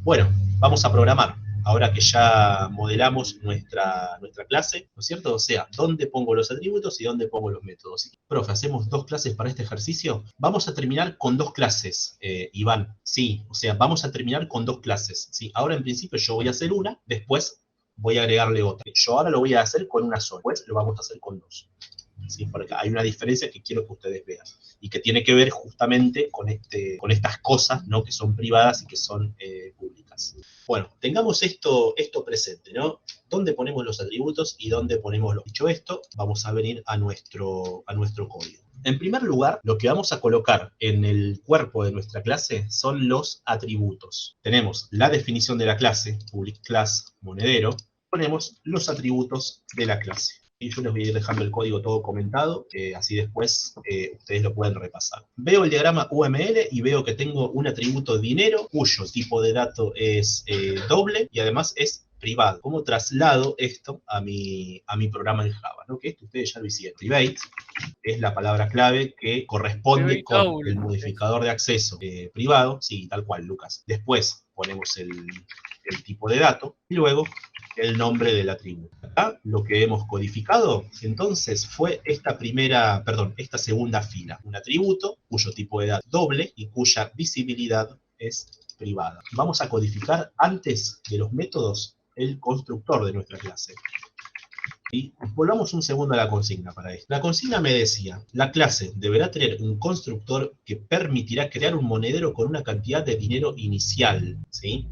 Bueno, vamos a programar. Ahora que ya modelamos nuestra clase, ¿no es cierto? O sea, ¿dónde pongo los atributos y dónde pongo los métodos? Profe, ¿hacemos 2 clases para este ejercicio? Vamos a terminar con 2 clases, Iván. Sí, o sea, vamos a terminar con 2 clases. ¿Sí? Ahora en principio yo voy a hacer una, después voy a agregarle otra. Yo ahora lo voy a hacer con una sola, después lo vamos a hacer con 2. ¿Sí? Porque hay una diferencia que quiero que ustedes vean y que tiene que ver justamente con estas cosas, ¿no? Que son privadas y que son públicas. Bueno, tengamos esto presente, ¿no? ¿Dónde ponemos los atributos y dónde ponemos los? Dicho esto, vamos a venir a nuestro código. En primer lugar, lo que vamos a colocar en el cuerpo de nuestra clase son los atributos. Tenemos la definición de la clase, public class, monedero. Ponemos los atributos de la clase. Y yo les voy a ir dejando el código todo comentado, así después ustedes lo pueden repasar. Veo el diagrama UML y veo que tengo un atributo dinero, cuyo tipo de dato es doble y además es privado. ¿Cómo traslado esto a mi programa en Java? ¿No? Que esto ustedes ya lo hicieron. Private es la palabra clave que corresponde con el modificador de acceso privado. Sí, tal cual, Lucas. Después ponemos el tipo de dato y luego el nombre del atributo. Acá lo que hemos codificado entonces fue esta segunda fila. Un atributo cuyo tipo de dato doble y cuya visibilidad es privada. Vamos a codificar antes de los métodos el constructor de nuestra clase. Y volvamos un segundo a la consigna para esto. La consigna me decía, la clase deberá tener un constructor que permitirá crear un monedero con una cantidad de dinero inicial, ¿sí?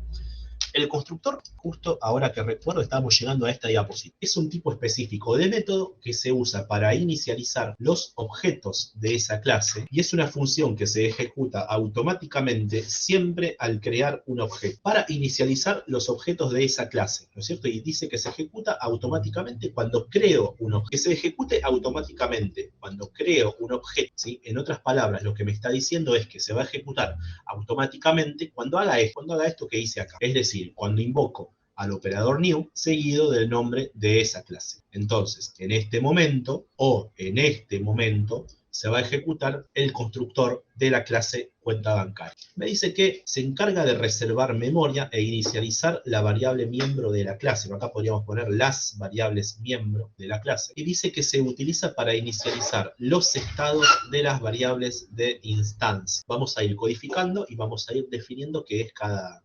El constructor, justo ahora que recuerdo, estábamos llegando a esta diapositiva. Es un tipo específico de método que se usa para inicializar los objetos de esa clase y es una función que se ejecuta automáticamente siempre al crear un objeto para inicializar los objetos de esa clase, ¿no es cierto? Y dice que se ejecuta automáticamente cuando creo un objeto. Que se ejecute automáticamente cuando creo un objeto, ¿sí? En otras palabras, lo que me está diciendo es que se va a ejecutar automáticamente cuando haga esto que hice acá. Es decir, cuando invoco al operador new seguido del nombre de esa clase. Entonces, en este momento se va a ejecutar el constructor de la clase cuenta bancaria. Me dice que se encarga de reservar memoria e inicializar la variable miembro de la clase. Acá podríamos poner las variables miembro de la clase. Y dice que se utiliza para inicializar los estados de las variables de instancia. Vamos a ir codificando y vamos a ir definiendo qué es cada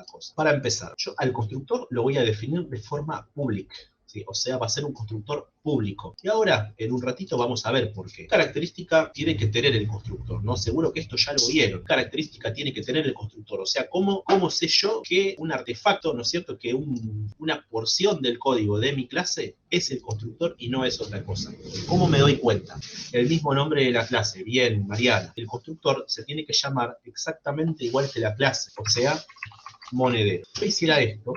cosa. Para empezar, yo al constructor lo voy a definir de forma pública. ¿Sí? O sea, va a ser un constructor público. Y ahora, en un ratito, vamos a ver por qué. ¿Qué característica tiene que tener el constructor? ¿No? Seguro que esto ya lo vieron. ¿Qué característica tiene que tener el constructor? O sea, ¿cómo sé yo que un artefacto, ¿no es cierto?, que una porción del código de mi clase es el constructor y no es otra cosa. ¿Cómo me doy cuenta? El mismo nombre de la clase. Bien, Mariana. El constructor se tiene que llamar exactamente igual que la clase. O sea, monedero. Si yo hiciera esto,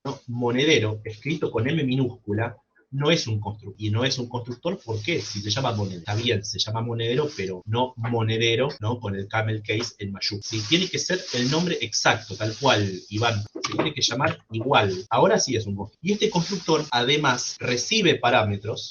¿no? Monedero, escrito con M minúscula, no es un constructor. Y no es un constructor, ¿por qué? Si se llama monedero. Está bien, se llama monedero, pero no monedero, ¿no? Con el camel case en mayúscula. Sí, tiene que ser el nombre exacto, tal cual, Iván. Se tiene que llamar igual. Ahora sí es un constructor. Y este constructor, además, recibe parámetros,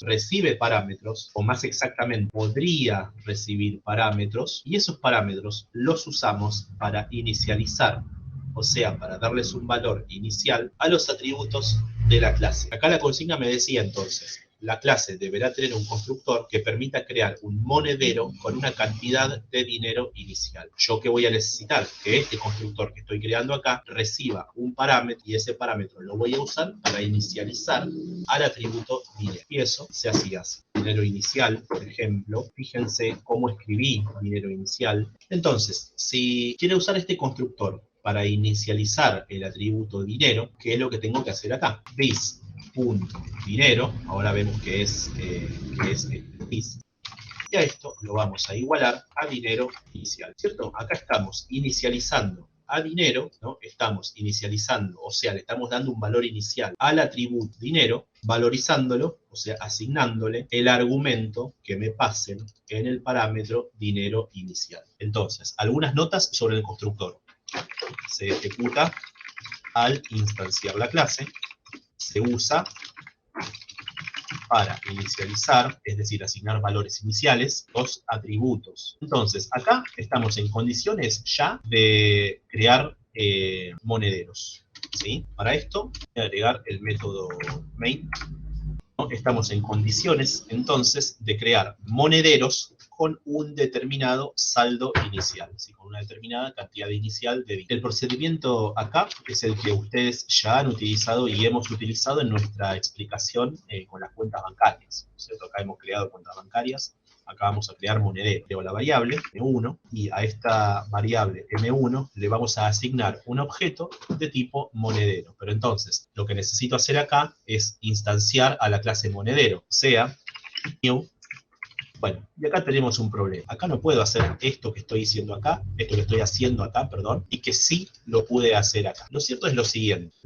o más exactamente, podría recibir parámetros, y esos parámetros los usamos para inicializar, o sea, para darles un valor inicial a los atributos de la clase. Acá la consigna me decía entonces, la clase deberá tener un constructor que permita crear un monedero con una cantidad de dinero inicial. ¿Yo qué voy a necesitar? Que este constructor que estoy creando acá reciba un parámetro y ese parámetro lo voy a usar para inicializar al atributo dinero. Y eso se hacía así. Dinero inicial, por ejemplo, fíjense cómo escribí dinero inicial. Entonces, si quiero usar este constructor para inicializar el atributo dinero, ¿qué es lo que tengo que hacer acá? This.dinero, ahora vemos que es this, y a esto lo vamos a igualar a dinero inicial, ¿cierto? Acá estamos inicializando a dinero, ¿no? Estamos inicializando, o sea, le estamos dando un valor inicial al atributo dinero, valorizándolo, o sea, asignándole el argumento que me pasen en el parámetro dinero inicial. Entonces, algunas notas sobre el constructor. Se ejecuta al instanciar la clase, se usa para inicializar, es decir, asignar valores iniciales, los atributos. Entonces, acá estamos en condiciones ya de crear monederos, ¿sí? Para esto voy a agregar el método main. Estamos en condiciones, entonces, de crear monederos con un determinado saldo inicial, ¿sí? Con una determinada cantidad inicial de dinero. El procedimiento acá es el que ustedes ya han utilizado y hemos utilizado en nuestra explicación con las cuentas bancarias, ¿cierto? Acá hemos creado cuentas bancarias. Acá vamos a crear monedero. Creo la variable M1 y a esta variable M1 le vamos a asignar un objeto de tipo monedero. Pero entonces, lo que necesito hacer acá es instanciar a la clase monedero, o sea, new. Bueno, y acá tenemos un problema. Acá no puedo hacer esto que estoy haciendo acá, perdón, y que sí lo pude hacer acá. Lo cierto es lo siguiente.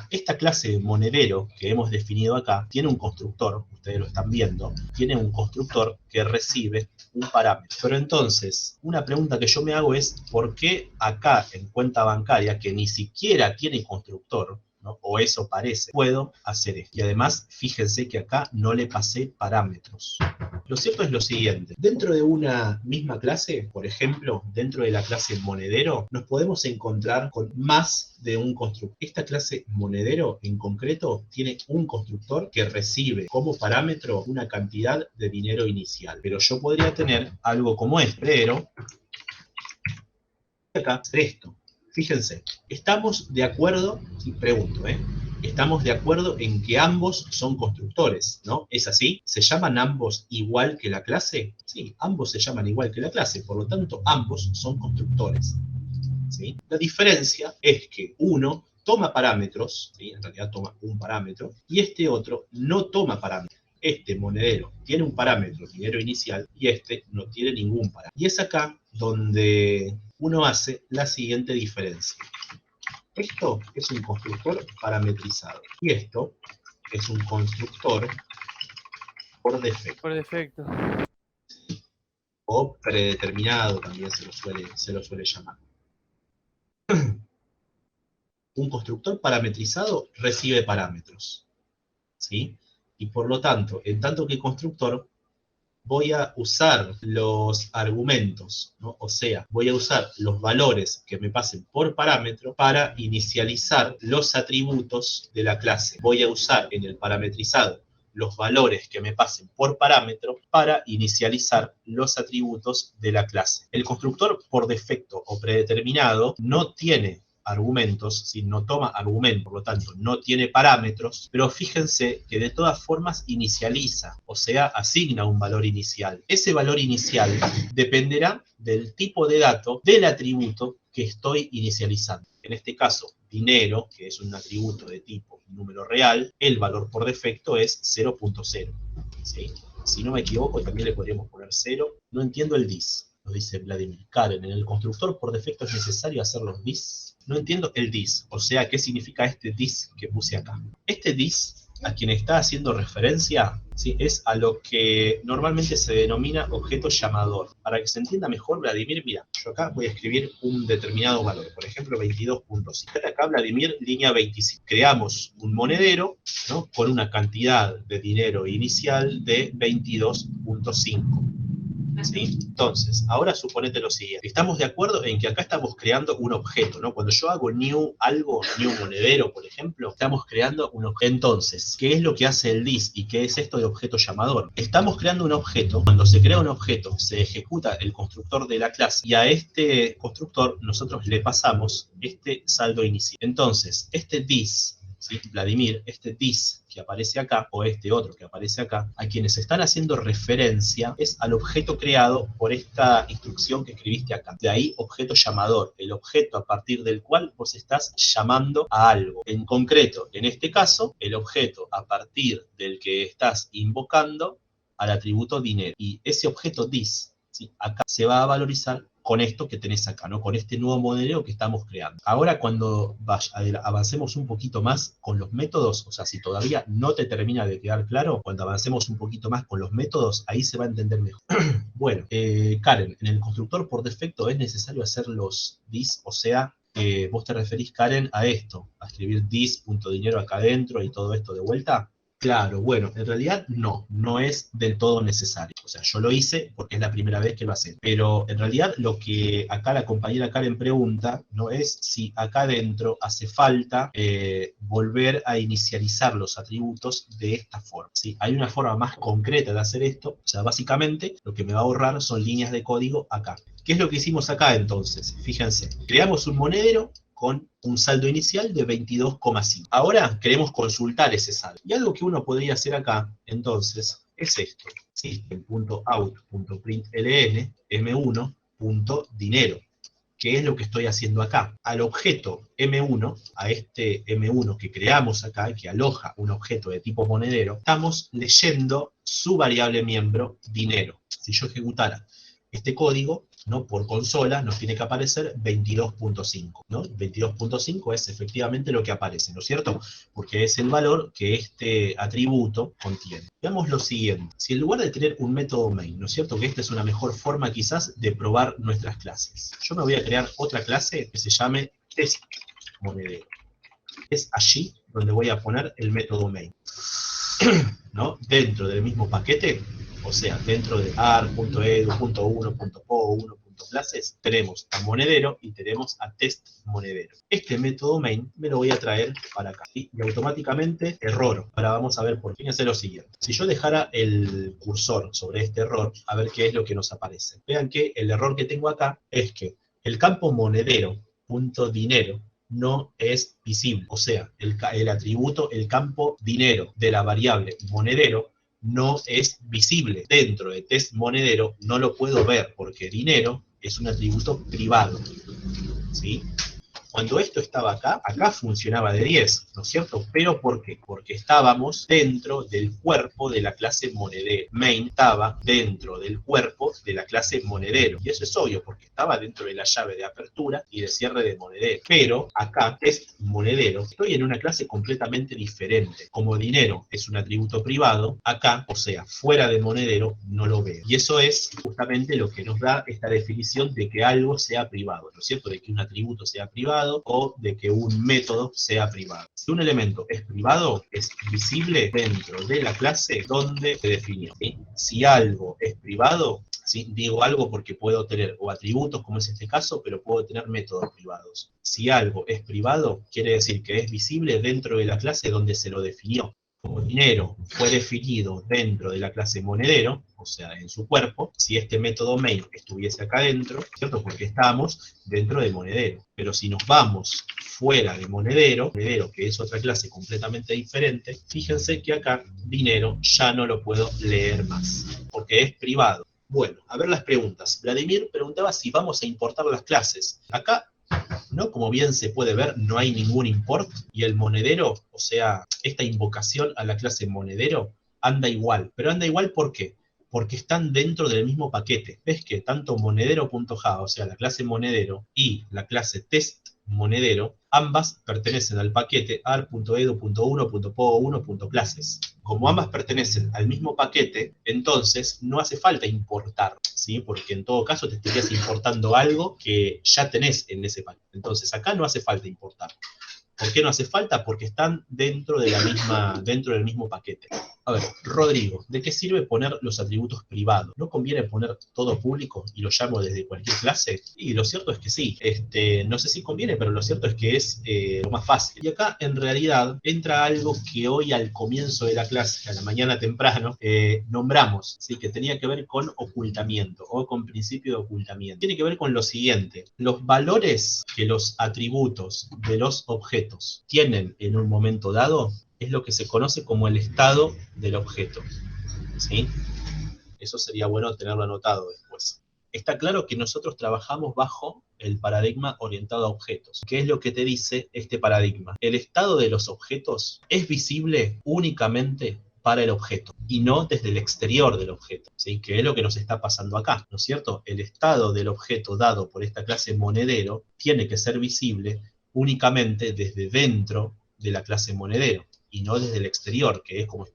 Esta clase monedero que hemos definido acá tiene un constructor, ustedes lo están viendo, tiene un constructor que recibe un parámetro. Pero entonces, una pregunta que yo me hago es, ¿por qué acá en cuenta bancaria, que ni siquiera tiene constructor, ¿no? O eso parece, puedo hacer esto? Y además, fíjense que acá no le pasé parámetros. Lo cierto es lo siguiente, dentro de una misma clase, por ejemplo, dentro de la clase monedero, nos podemos encontrar con más de un constructor. Esta clase monedero en concreto tiene un constructor que recibe como parámetro una cantidad de dinero inicial, pero yo podría tener algo como este, pero acá esto. Fíjense, estamos de acuerdo, y pregunto, estamos de acuerdo en que ambos son constructores, ¿no? ¿Es así? ¿Se llaman ambos igual que la clase? Sí, ambos se llaman igual que la clase, por lo tanto, ambos son constructores, ¿sí? La diferencia es que uno toma parámetros, ¿sí? En realidad toma un parámetro, y este otro no toma parámetros. Este monedero tiene un parámetro, dinero inicial, y este no tiene ningún parámetro. Y es acá donde uno hace la siguiente diferencia. Esto es un constructor parametrizado y esto es un constructor por defecto. Por defecto. O predeterminado también se lo suele llamar. Un constructor parametrizado recibe parámetros, ¿sí? Y por lo tanto, en tanto que constructor, voy a usar los argumentos, ¿no? O sea, voy a usar los valores que me pasen por parámetro para inicializar los atributos de la clase. Voy a usar en el parametrizado los valores que me pasen por parámetro para inicializar los atributos de la clase. El constructor por defecto o predeterminado no tiene argumentos, si no toma argumentos, por lo tanto no tiene parámetros, pero fíjense que de todas formas inicializa, o sea, asigna un valor inicial. Ese valor inicial dependerá del tipo de dato del atributo que estoy inicializando. En este caso, dinero, que es un atributo de tipo número real, el valor por defecto es 0.0. ¿Sí? Si no me equivoco, también le podríamos poner 0. No entiendo el dis, nos dice Vladimir. Karen, en el constructor por defecto es necesario hacer los dis. No entiendo el dis, o sea, ¿qué significa este dis que puse acá? Este dis, a quien está haciendo referencia, ¿sí? Es a lo que normalmente se denomina objeto llamador. Para que se entienda mejor, Vladimir, mira, yo acá voy a escribir un determinado valor, por ejemplo 22.5. Acá, Vladimir, línea 25. Creamos un monedero, ¿no? Con una cantidad de dinero inicial de 22.5. ¿Sí? Entonces, ahora suponete lo siguiente. Estamos de acuerdo en que acá estamos creando un objeto, ¿no? Cuando yo hago new algo, new monedero, por ejemplo, estamos creando un objeto. Entonces, ¿qué es lo que hace el dis y qué es esto de objeto llamador? Estamos creando un objeto. Cuando se crea un objeto, se ejecuta el constructor de la clase y a este constructor nosotros le pasamos este saldo inicial. Entonces, este dis, ¿sí? Vladimir, este dis que aparece acá, o este otro que aparece acá, a quienes están haciendo referencia es al objeto creado por esta instrucción que escribiste acá. De ahí objeto llamador, el objeto a partir del cual vos estás llamando a algo. En concreto, en este caso, el objeto a partir del que estás invocando al atributo dinero. Y ese objeto dis, ¿sí? Acá se va a valorizar con esto que tenés acá, ¿no? Con este nuevo modelo que estamos creando. Ahora cuando avancemos un poquito más con los métodos, o sea, si todavía no te termina de quedar claro, cuando avancemos un poquito más con los métodos, ahí se va a entender mejor. Bueno, Karen, en el constructor por defecto es necesario hacer los dis, o sea, vos te referís, Karen, a esto, a escribir dis.dinero acá adentro y todo esto de vuelta. Claro, bueno, en realidad no es del todo necesario. O sea, yo lo hice porque es la primera vez que lo hacen. Pero en realidad lo que acá la compañera Karen pregunta no es si acá adentro hace falta volver a inicializar los atributos de esta forma, ¿sí? Hay una forma más concreta de hacer esto. O sea, básicamente lo que me va a ahorrar son líneas de código acá. ¿Qué es lo que hicimos acá entonces? Fíjense, creamos un monedero con un saldo inicial de 22,5. Ahora queremos consultar ese saldo. Y algo que uno podría hacer acá, entonces, es esto. System.out.println m1.dinero. ¿Qué es lo que estoy haciendo acá? Al objeto M1, a este M1 que creamos acá, que aloja un objeto de tipo monedero, estamos leyendo su variable miembro dinero. Si yo ejecutara este código, ¿no? Por consola nos tiene que aparecer 22.5, ¿no? 22.5 es efectivamente lo que aparece, ¿no es cierto? Porque es el valor que este atributo contiene. Veamos lo siguiente. Si en lugar de tener un método main, ¿no es cierto? Que esta es una mejor forma quizás de probar nuestras clases. Yo me voy a crear otra clase que se llame test monedero. Es allí donde voy a poner el método main, ¿no? Dentro del mismo paquete. O sea, dentro de ar.edu.1.po1.clases tenemos a monedero y tenemos a test monedero. Este método main me lo voy a traer para acá, ¿sí? Y automáticamente error. Ahora vamos a ver por qué. Fíjense lo siguiente. Si yo dejara el cursor sobre este error, a ver qué es lo que nos aparece. Vean que el error que tengo acá es que el campo monedero.dinero no es visible. O sea, el atributo, el campo dinero de la variable monedero no es visible. Dentro de test monedero no lo puedo ver porque dinero es un atributo privado, ¿sí? Cuando esto estaba acá, acá funcionaba de 10, ¿no es cierto? ¿Pero por qué? Porque estábamos dentro del cuerpo de la clase monedero. Main estaba dentro del cuerpo de la clase monedero. Y eso es obvio, porque estaba dentro de la llave de apertura y de cierre de monedero. Pero acá es monedero. Estoy en una clase completamente diferente. Como dinero es un atributo privado, acá, o sea, fuera de monedero, no lo veo. Y eso es justamente lo que nos da esta definición de que algo sea privado, ¿no es cierto? De que un atributo sea privado o de que un método sea privado. Si un elemento es privado, es visible dentro de la clase donde se definió, ¿sí? Si algo es privado, ¿sí? Digo algo porque puedo tener o atributos, como es este caso, pero puedo tener métodos privados. Si algo es privado, quiere decir que es visible dentro de la clase donde se lo definió. Como dinero fue definido dentro de la clase monedero, o sea, en su cuerpo, si este método main estuviese acá dentro, ¿cierto? Porque estamos dentro de monedero. Pero si nos vamos fuera de monedero, que es otra clase completamente diferente, fíjense que acá dinero ya no lo puedo leer más, porque es privado. Bueno, a ver las preguntas. Vladimir preguntaba si vamos a importar las clases. Acá, ¿no? Como bien se puede ver, no hay ningún import y el monedero, o sea, esta invocación a la clase monedero anda igual. Pero anda igual ¿por qué? Porque están dentro del mismo paquete. ¿Ves que tanto monedero.java, o sea, la clase monedero, y la clase test monedero, ambas pertenecen al paquete ar.edu.1.po1.clases? Como ambas pertenecen al mismo paquete, entonces no hace falta importar, ¿sí? Porque en todo caso te estarías importando algo que ya tenés en ese paquete. Entonces acá no hace falta importar. ¿Por qué no hace falta? Porque están dentro del mismo paquete. A ver, Rodrigo, ¿de qué sirve poner los atributos privados? ¿No conviene poner todo público y lo llamo desde cualquier clase? Y lo cierto es que sí. No sé si conviene, pero lo cierto es que es lo más fácil. Y acá, en realidad, entra algo que hoy al comienzo de la clase, a la mañana temprano, nombramos, ¿sí? Que tenía que ver con ocultamiento o con principio de ocultamiento. Tiene que ver con lo siguiente. Los valores que los atributos de los objetos tienen en un momento dado es lo que se conoce como el estado del objeto, ¿sí? Eso sería bueno tenerlo anotado después. Está claro que nosotros trabajamos bajo el paradigma orientado a objetos. ¿Qué es lo que te dice este paradigma? El estado de los objetos es visible únicamente para el objeto y no desde el exterior del objeto, ¿sí? Que es lo que nos está pasando acá, ¿no es cierto? El estado del objeto dado por esta clase monedero tiene que ser visible únicamente desde dentro de la clase monedero y no desde el exterior, que es como es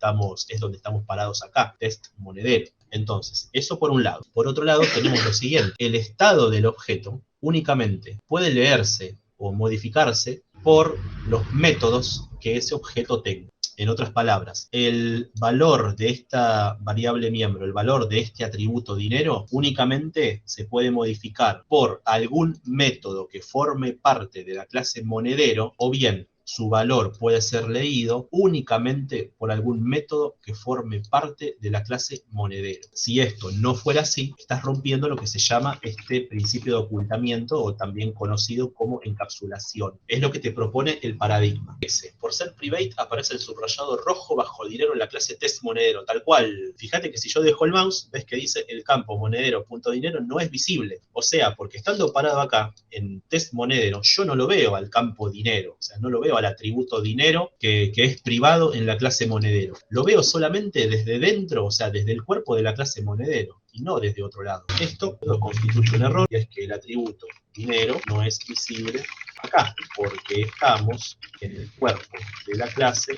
donde estamos parados acá, test monedero. Entonces, eso por un lado. Por otro lado, tenemos lo siguiente. El estado del objeto únicamente puede leerse o modificarse por los métodos que ese objeto tenga. En otras palabras, el valor de esta variable miembro, el valor de este atributo dinero, únicamente se puede modificar por algún método que forme parte de la clase monedero, o bien su valor puede ser leído únicamente por algún método que forme parte de la clase monedero. Si esto no fuera así, estás rompiendo lo que se llama este principio de ocultamiento, o también conocido como encapsulación. Es lo que te propone el paradigma. Por ser private aparece el subrayado rojo bajo dinero en la clase test monedero, tal cual. Fíjate que si yo dejo el mouse, ves que dice el campo monedero.dinero no es visible. O sea, porque estando parado acá en test monedero, yo no lo veo al campo dinero, o sea, no lo veo al atributo dinero que es privado en la clase monedero. Lo veo solamente desde dentro, o sea, desde el cuerpo de la clase monedero, y no desde otro lado. Esto lo constituye un error, y es que el atributo dinero no es visible acá, porque estamos en el cuerpo de la clase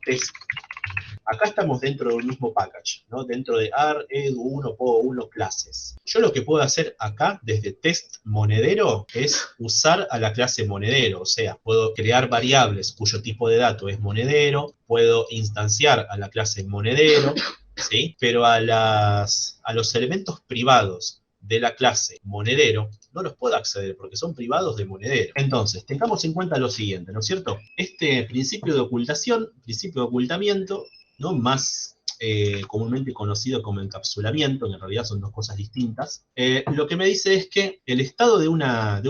test. Acá estamos dentro del mismo package, ¿no? Dentro de AR, edu1, PO1, clases. Yo lo que puedo hacer acá, desde test monedero, es usar a la clase monedero. O sea, puedo crear variables cuyo tipo de dato es monedero, puedo instanciar a la clase monedero, ¿sí? Pero a los elementos privados de la clase monedero no los puedo acceder porque son privados de monedero. Entonces, tengamos en cuenta lo siguiente, ¿no es cierto? Este principio de ocultación, principio de ocultamiento, ¿no? Más comúnmente conocido como encapsulamiento, que en realidad son dos cosas distintas, lo que me dice es que el estado de un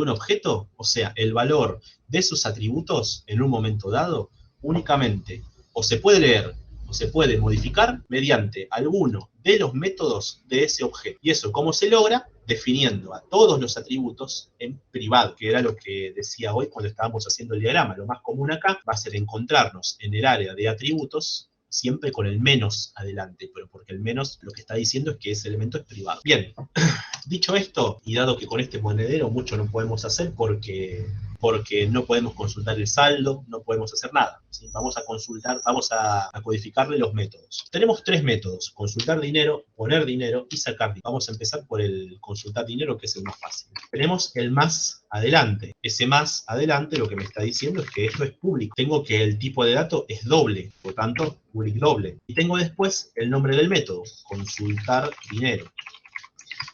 objeto, o sea, el valor de sus atributos en un momento dado, únicamente o se puede leer o se puede modificar mediante alguno de los métodos de ese objeto. ¿Y eso cómo se logra? Definiendo a todos los atributos en privado, que era lo que decía hoy cuando estábamos haciendo el diagrama. Lo más común acá va a ser encontrarnos en el área de atributos siempre con el menos adelante, pero porque el menos lo que está diciendo es que ese elemento es privado. Bien, dicho esto, y dado que con este monedero mucho no podemos hacer porque no podemos consultar el saldo, no podemos hacer nada, ¿sí? Vamos a codificarle los métodos. Tenemos tres métodos: consultar dinero, poner dinero y sacar dinero. Vamos a empezar por el consultar dinero, que es el más fácil. Tenemos el más adelante. Ese más adelante lo que me está diciendo es que esto es público. Tengo que el tipo de dato es doble, por tanto, public doble. Y tengo después el nombre del método, consultar dinero.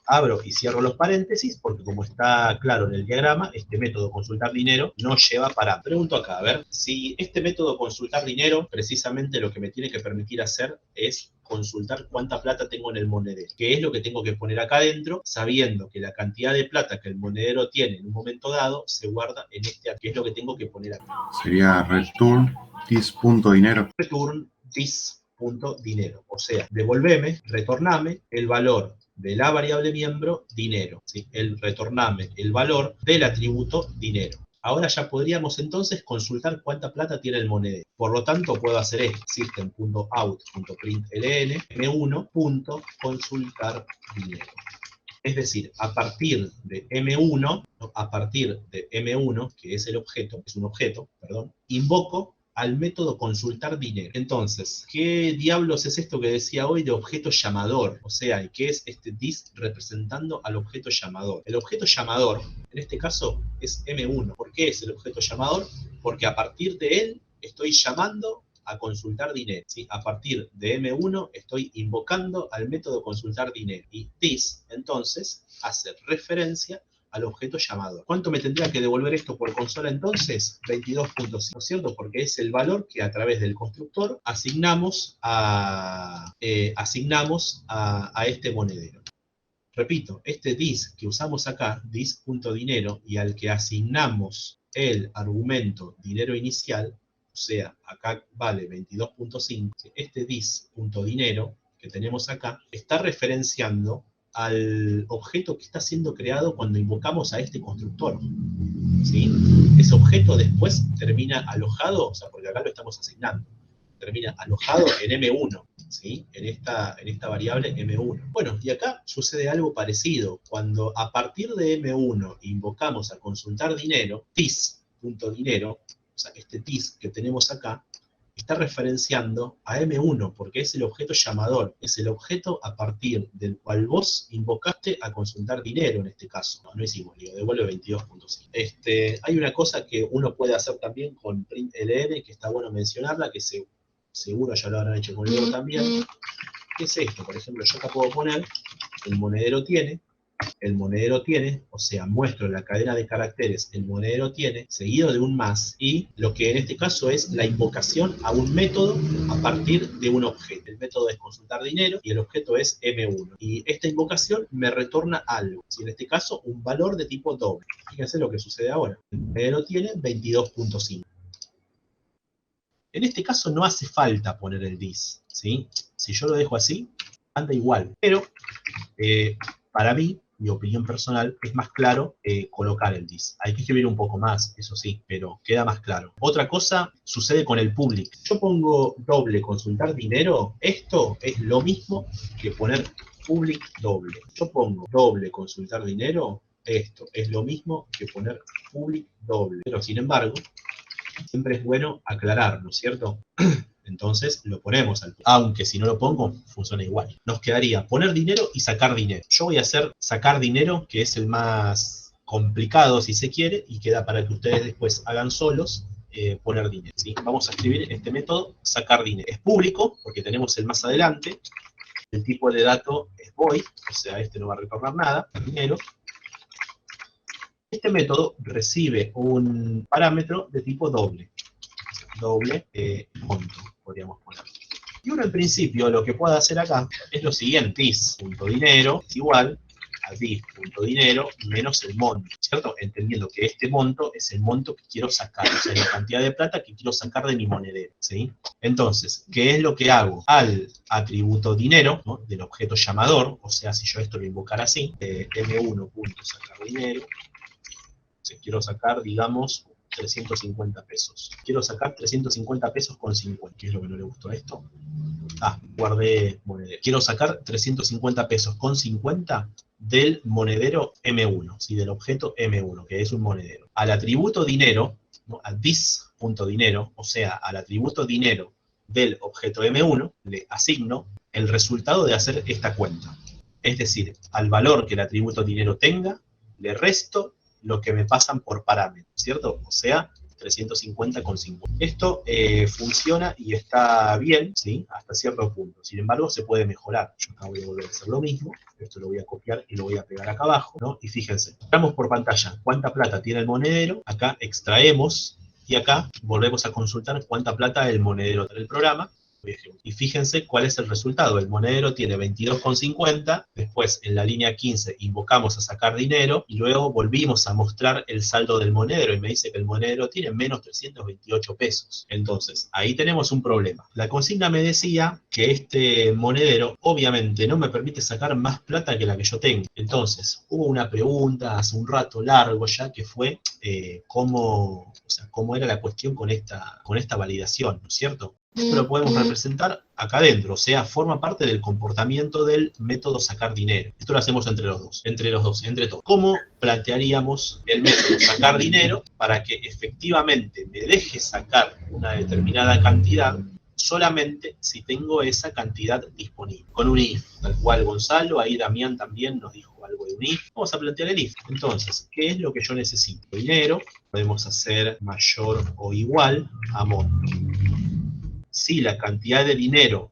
Abro y cierro los paréntesis, porque como está claro en el diagrama, este método consultar dinero no lleva parámetros. Pregunto acá, a ver, si este método consultar dinero, precisamente lo que me tiene que permitir hacer es consultar cuánta plata tengo en el monedero, que es lo que tengo que poner acá adentro, sabiendo que la cantidad de plata que el monedero tiene en un momento dado se guarda en este, que es lo que tengo que poner acá. Sería return this.dinero. Return this.dinero, o sea, devolveme, retorname el valor de la variable miembro dinero, ¿sí? Retorname el valor del atributo dinero. Ahora ya podríamos entonces consultar cuánta plata tiene el monedero. Por lo tanto, puedo hacer esto: system.out.println m1.consultar dinero. Es decir, a partir de M1, que es el objeto, es un objeto, perdón, invoco al método consultar dinero. Entonces, ¿qué diablos es esto que decía hoy de objeto llamador? O sea, ¿qué es este this representando al objeto llamador? El objeto llamador, en este caso, es M1. ¿Por qué es el objeto llamador? Porque a partir de él estoy llamando a consultar dinero, ¿sí? A partir de M1 estoy invocando al método consultar dinero. Y this, entonces, hace referencia al objeto llamador. ¿Cuánto me tendría que devolver esto por consola entonces? 22.5, ¿no es cierto? Porque es el valor que a través del constructor asignamos a este monedero. Repito, este this que usamos acá, this.dinero, y al que asignamos el argumento dinero inicial, o sea, acá vale 22.5, este this.dinero que tenemos acá está referenciando al objeto que está siendo creado cuando invocamos a este constructor, ¿sí? Ese objeto después termina alojado, o sea, porque acá lo estamos asignando, termina alojado en M1, ¿sí? En esta variable M1. Bueno, y acá sucede algo parecido. Cuando a partir de M1 invocamos a consultar dinero, this.dinero, o sea, este this que tenemos acá, está referenciando a M1, porque es el objeto llamador, es el objeto a partir del cual vos invocaste a consultar dinero en este caso. No hicimos, digo, devuelve 22.5. Hay una cosa que uno puede hacer también con println, que está bueno mencionarla, que se seguro ya lo habrán hecho con Leo también. ¿Qué es esto? Por ejemplo, yo acá puedo poner, el monedero tiene, o sea, muestro la cadena de caracteres, el monedero tiene, seguido de un más, y lo que en este caso es la invocación a un método a partir de un objeto. El método es consultar dinero y el objeto es M1. Y esta invocación me retorna algo, si en este caso un valor de tipo doble. Fíjense lo que sucede ahora. El monedero tiene 22.5. En este caso no hace falta poner el dis, ¿sí? Si yo lo dejo así, anda igual. Pero, para mí, mi opinión personal, es más claro colocar el dis. Hay que escribir un poco más, eso sí, pero queda más claro. Otra cosa sucede con el public. Yo pongo doble consultar dinero, esto es lo mismo que poner public doble. Yo pongo doble consultar dinero, esto es lo mismo que poner public doble. Pero sin embargo, siempre es bueno aclarar, ¿no es cierto? Entonces lo ponemos al punto. Aunque si no lo pongo, funciona igual. Nos quedaría poner dinero y sacar dinero. Yo voy a hacer sacar dinero, que es el más complicado si se quiere, y queda para que ustedes después hagan solos poner dinero, ¿sí? Vamos a escribir este método sacar dinero. Es público, porque tenemos el más adelante. El tipo de dato es void, o sea, este no va a retornar nada, dinero. Este método recibe un parámetro de tipo doble monto, podríamos poner. Y uno al principio lo que puede hacer acá es lo siguiente: dis.dinero es igual a dis.dinero menos el monto, ¿cierto? Entendiendo que este monto es el monto que quiero sacar, o sea, la cantidad de plata que quiero sacar de mi monedero, ¿sí? Entonces, ¿qué es lo que hago? Al atributo dinero, ¿no?, del objeto llamador, o sea, si yo esto lo invocara así, m1.sacarDinero, si quiero sacar, digamos, 350 pesos. Quiero sacar 350 pesos con 50. ¿Qué es lo que no le gustó a esto? Guardé monedero. Quiero sacar 350 pesos con 50 del monedero M1, ¿sí? Del objeto M1, que es un monedero. Al atributo dinero, ¿no?, a dis.dinero, o sea, al atributo dinero del objeto M1, le asigno el resultado de hacer esta cuenta. Es decir, al valor que el atributo dinero tenga, le resto lo que me pasan por parámetro, ¿cierto? O sea, 350 con 50. Esto funciona y está bien, ¿sí?, hasta cierto punto. Sin embargo, se puede mejorar. Yo acá voy a volver a hacer lo mismo. Esto lo voy a copiar y lo voy a pegar acá abajo, ¿no? Y fíjense, estamos por pantalla cuánta plata tiene el monedero. Acá extraemos y acá volvemos a consultar cuánta plata el monedero del programa. Y fíjense cuál es el resultado. El monedero tiene 22,50, después en la línea 15 invocamos a sacar dinero y luego volvimos a mostrar el saldo del monedero y me dice que el monedero tiene menos 328 pesos. Entonces, ahí tenemos un problema. La consigna me decía que este monedero obviamente no me permite sacar más plata que la que yo tengo. Entonces, hubo una pregunta hace un rato largo ya que fue cómo era la cuestión con esta validación, ¿no es cierto? Esto lo podemos representar acá adentro, o sea, forma parte del comportamiento del método sacar dinero. Esto lo hacemos entre todos. ¿Cómo plantearíamos el método sacar dinero para que efectivamente me deje sacar una determinada cantidad solamente si tengo esa cantidad disponible? Con un if, tal cual Gonzalo, ahí Damián también nos dijo algo de un if. Vamos a plantear el if. Entonces, ¿qué es lo que yo necesito? Dinero, podemos hacer mayor o igual a monto. Si la cantidad de dinero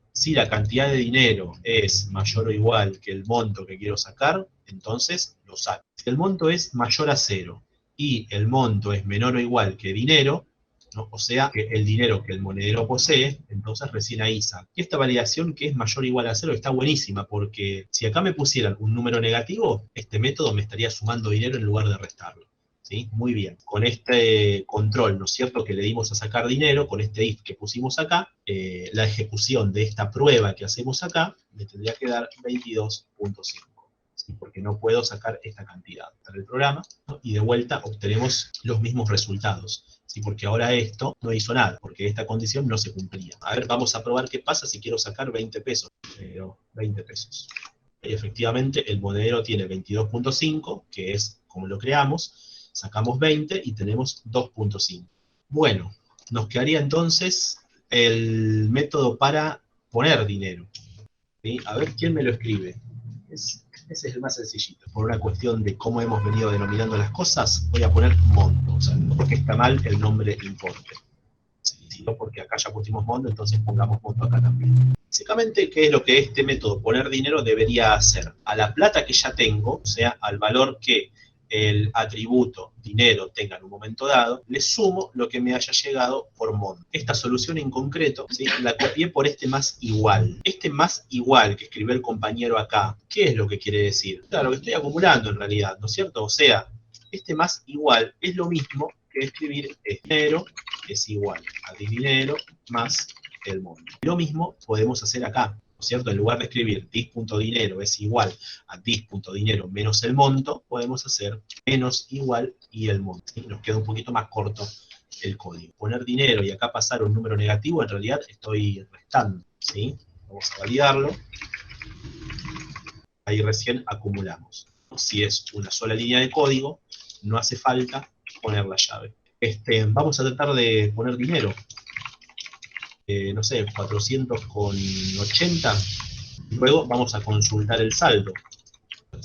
es mayor o igual que el monto que quiero sacar, entonces lo saco. Si el monto es mayor a 0 y el monto es menor o igual que dinero, ¿no?, o sea, que el dinero que el monedero posee, entonces recién ahí saco. Y esta validación que es mayor o igual a 0 está buenísima, porque si acá me pusieran un número negativo, este método me estaría sumando dinero en lugar de restarlo. ¿Sí? Muy bien. Con este control, ¿no es cierto?, que le dimos a sacar dinero, con este if que pusimos acá, la ejecución de esta prueba que hacemos acá me tendría que dar 22.5. ¿Sí? Porque no puedo sacar esta cantidad para el programa, ¿no?, y de vuelta obtenemos los mismos resultados. ¿Sí? Porque ahora esto no hizo nada, porque esta condición no se cumplía. A ver, vamos a probar qué pasa si quiero sacar 20 pesos. 20 pesos. Y efectivamente el monedero tiene 22.5, que es como lo creamos. Sacamos 20 y tenemos 2.5. Bueno, nos quedaría entonces el método para poner dinero. ¿Sí? A ver quién me lo escribe. Ese es el más sencillito. Por una cuestión de cómo hemos venido denominando las cosas, voy a poner monto. O sea, no porque está mal el nombre importe. ¿Sí? sino porque acá ya pusimos monto, entonces pongamos monto acá también. Básicamente, ¿qué es lo que este método, poner dinero, debería hacer? A la plata que ya tengo, o sea, al valor que el atributo dinero tenga en un momento dado, le sumo lo que me haya llegado por monto. Esta solución en concreto, ¿sí?, la copié por este más igual. Este más igual que escribió el compañero acá, ¿qué es lo que quiere decir? Claro, que estoy acumulando en realidad, ¿no es cierto? O sea, este más igual es lo mismo que escribir dinero es igual a dinero más el monto. Lo mismo podemos hacer acá, ¿no es cierto? En lugar de escribir dis.dinero es igual a dis.dinero menos el monto, podemos hacer menos igual y el monto, ¿sí? Nos queda un poquito más corto el código. Poner dinero y acá pasar un número negativo, en realidad estoy restando, ¿sí? Vamos a validarlo. Ahí recién acumulamos. Si es una sola línea de código, no hace falta poner la llave. Vamos a tratar de poner dinero. No sé, 400,80. Luego vamos a consultar el saldo.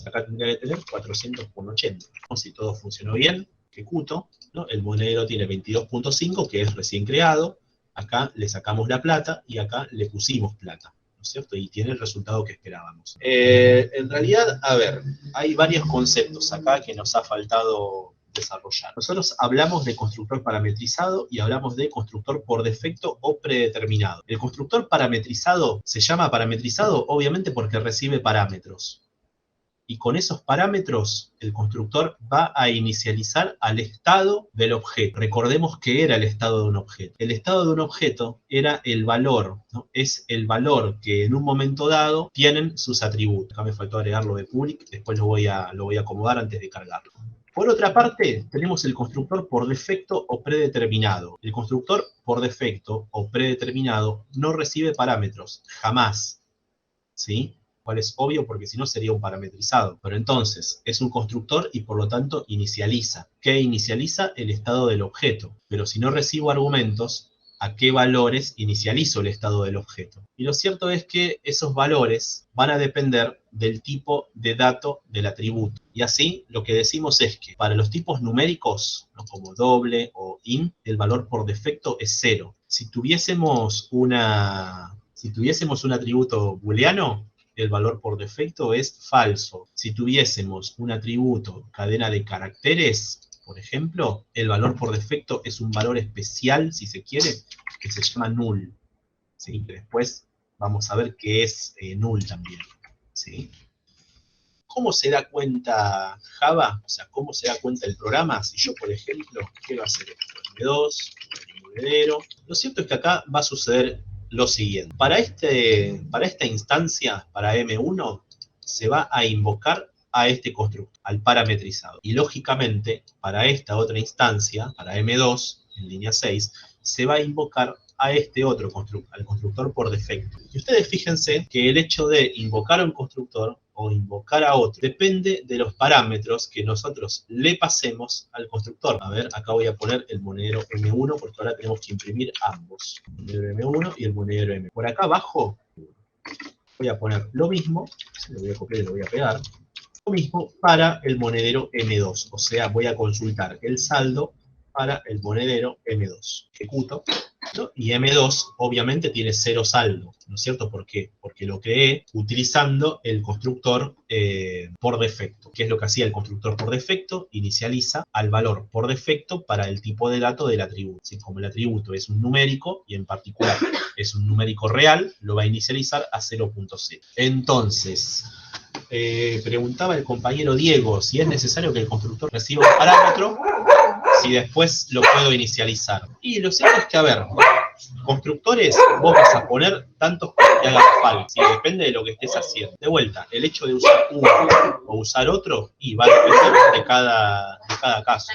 Acá tendría que tener 400,80. Si todo funcionó bien, ejecuto, ¿no? El monedero tiene 22,5, que es recién creado. Acá le sacamos la plata y acá le pusimos plata, ¿no es cierto? Y tiene el resultado que esperábamos. En realidad, a ver, hay varios conceptos acá que nos ha faltado desarrollar. Nosotros hablamos de constructor parametrizado y hablamos de constructor por defecto o predeterminado. El constructor parametrizado se llama parametrizado obviamente porque recibe parámetros. Y con esos parámetros el constructor va a inicializar al estado del objeto. Recordemos que era el estado de un objeto. El estado de un objeto era el valor, ¿no? Es el valor que en un momento dado tienen sus atributos. Acá me faltó agregar lo de public, después lo voy a acomodar antes de cargarlo. Por otra parte, tenemos el constructor por defecto o predeterminado. El constructor por defecto o predeterminado no recibe parámetros, jamás, ¿sí? Cual es obvio porque si no sería un parametrizado. Pero entonces, es un constructor y por lo tanto inicializa. ¿Qué inicializa? El estado del objeto. Pero si no recibo argumentos, ¿a qué valores inicializo el estado del objeto? Y lo cierto es que esos valores van a depender del tipo de dato del atributo. Y así, lo que decimos es que para los tipos numéricos, ¿no?, como doble o int, el valor por defecto es 0. Si tuviésemos un atributo booleano, el valor por defecto es falso. Si tuviésemos un atributo cadena de caracteres, por ejemplo, el valor por defecto es un valor especial, si se quiere, que se llama null, ¿sí? Que después vamos a ver qué es null también, ¿sí? ¿Cómo se da cuenta Java? O sea, ¿cómo se da cuenta el programa? Si yo, por ejemplo, quiero hacer esto, M2, el monedero. Lo cierto es que acá va a suceder lo siguiente. Para esta instancia, para M1, se va a invocar a este constructor, al parametrizado. Y lógicamente, para esta otra instancia, para M2, en línea 6, se va a invocar a este otro constructor, al constructor por defecto. Y ustedes fíjense que el hecho de invocar a un constructor o invocar a otro depende de los parámetros que nosotros le pasemos al constructor. A ver, acá voy a poner el monedero M1 porque ahora tenemos que imprimir ambos. El monedero M1 y el monedero M. Por acá abajo voy a poner lo mismo, lo voy a copiar y lo voy a pegar. Lo mismo para el monedero M2, o sea, voy a consultar el saldo para el monedero M2. Ejecuto, ¿no? Y M2 obviamente tiene 0 saldo, ¿no es cierto? ¿Por qué? Porque lo creé utilizando el constructor por defecto. ¿Qué es lo que hacía el constructor por defecto? Inicializa al valor por defecto para el tipo de dato del atributo. ¿Sí? Como el atributo es un numérico, y en particular es un numérico real, lo va a inicializar a 0.0. Entonces, preguntaba el compañero Diego si es necesario que el constructor reciba un parámetro, si después lo puedo inicializar. Y lo cierto es que, a ver, constructores vos vas a poner tantos que hagan falta, ¿sí? Depende de lo que estés haciendo. De vuelta, el hecho de usar uno o usar otro, y va a depender de cada caso.